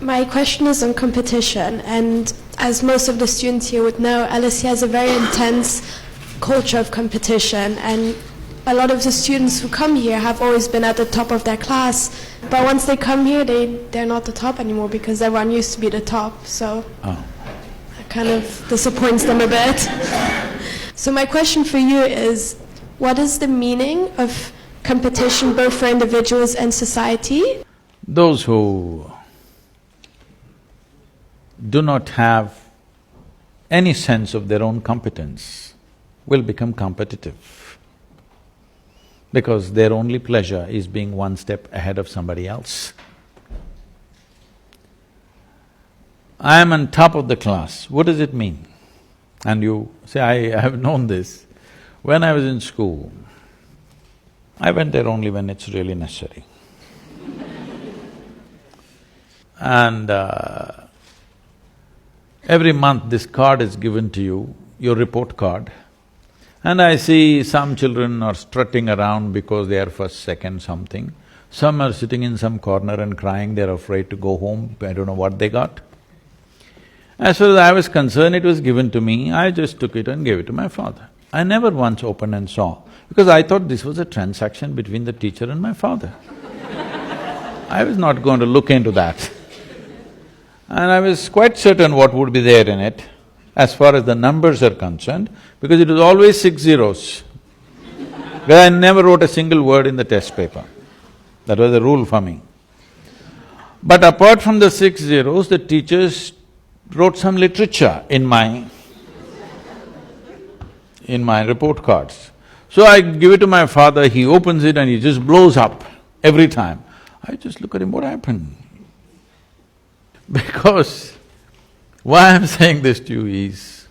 My question is on competition, and as most of the students here would know, LSE has a very intense culture of competition, and a lot of the students who come here have always been at the top of their class, but once they come here, they're not the top anymore because everyone used to be the top, so that kind of disappoints them a bit. So my question for you is, what is the meaning of competition both for individuals and society? Those who do not have any sense of their own competence will become competitive because their only pleasure is being one step ahead of somebody else. I am on top of the class, what does it mean? And you say, I have known this. When I was in school, I went there only when it's really necessary. And every month this card is given to you, your report card. And I see some children are strutting around because they are first, second, something. Some are sitting in some corner and crying, they're afraid to go home, I don't know what they got. As far as I was concerned, it was given to me, I just took it and gave it to my father. I never once opened and saw, because I thought this was a transaction between the teacher and my father. I was not going to look into that. And I was quite certain what would be there in it, as far as the numbers are concerned, because it was always 6 zeros. Because I never wrote a single word in the test paper. That was the rule for me. But apart from the 6 zeros, the teachers wrote some literature in my report cards. So I give it to my father, he opens it and he just blows up every time. I just look at him, what happened? Because why I'm saying this to you is,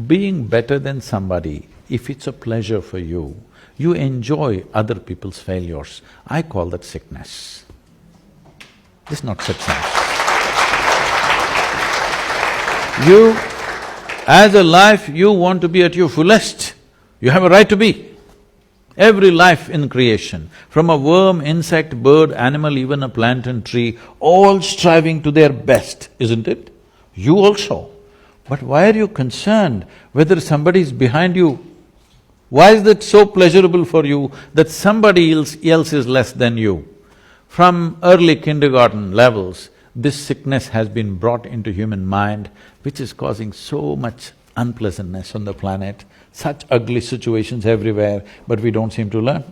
being better than somebody, if it's a pleasure for you, you enjoy other people's failures. I call that sickness. This is not success. You, as a life, you want to be at your fullest. You have a right to be. Every life in creation, from a worm, insect, bird, animal, even a plant and tree, all striving to their best, isn't it? You also. But why are you concerned whether somebody is behind you? Why is that so pleasurable for you that somebody else is less than you? From early kindergarten levels, this sickness has been brought into human mind, which is causing so much unpleasantness on the planet, such ugly situations everywhere, but we don't seem to learn.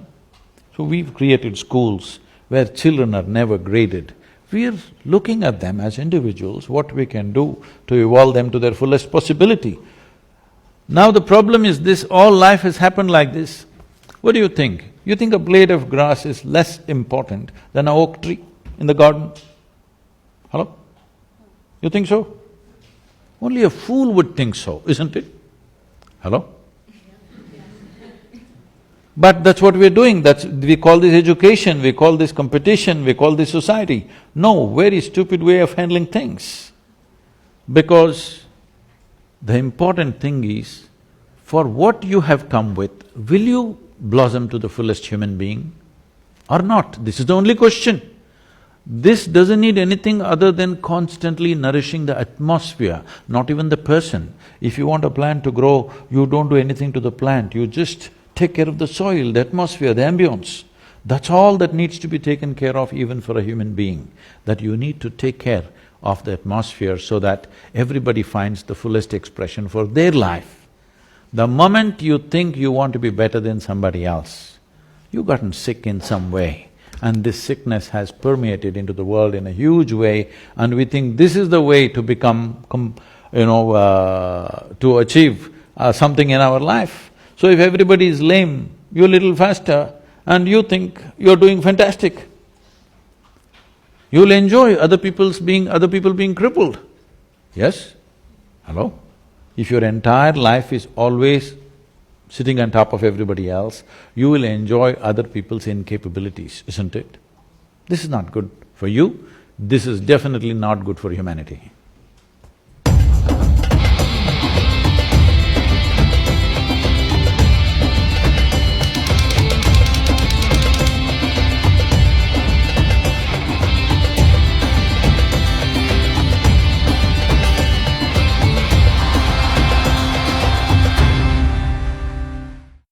So we've created schools where children are never graded. We're looking at them as individuals, what we can do to evolve them to their fullest possibility. Now the problem is this, all life has happened like this. What do you think? You think a blade of grass is less important than an oak tree in the garden? Hello? You think so? Only a fool would think so, isn't it? Hello? But that's what we're doing, we call this education, we call this competition, we call this society. No, very stupid way of handling things. Because the important thing is, for what you have come with, will you blossom to the fullest human being or not? This is the only question. This doesn't need anything other than constantly nourishing the atmosphere, not even the person. If you want a plant to grow, you don't do anything to the plant, you just take care of the soil, the atmosphere, the ambience. That's all that needs to be taken care of even for a human being, that you need to take care of the atmosphere so that everybody finds the fullest expression for their life. The moment you think you want to be better than somebody else, you've gotten sick in some way. And this sickness has permeated into the world in a huge way, and we think this is the way to become, to achieve something in our life. So if everybody is lame, you're a little faster and you think you're doing fantastic. You'll enjoy other people being crippled. Yes? Hello? If your entire life is always sitting on top of everybody else, you will enjoy other people's incapabilities, isn't it? This is not good for you, this is definitely not good for humanity.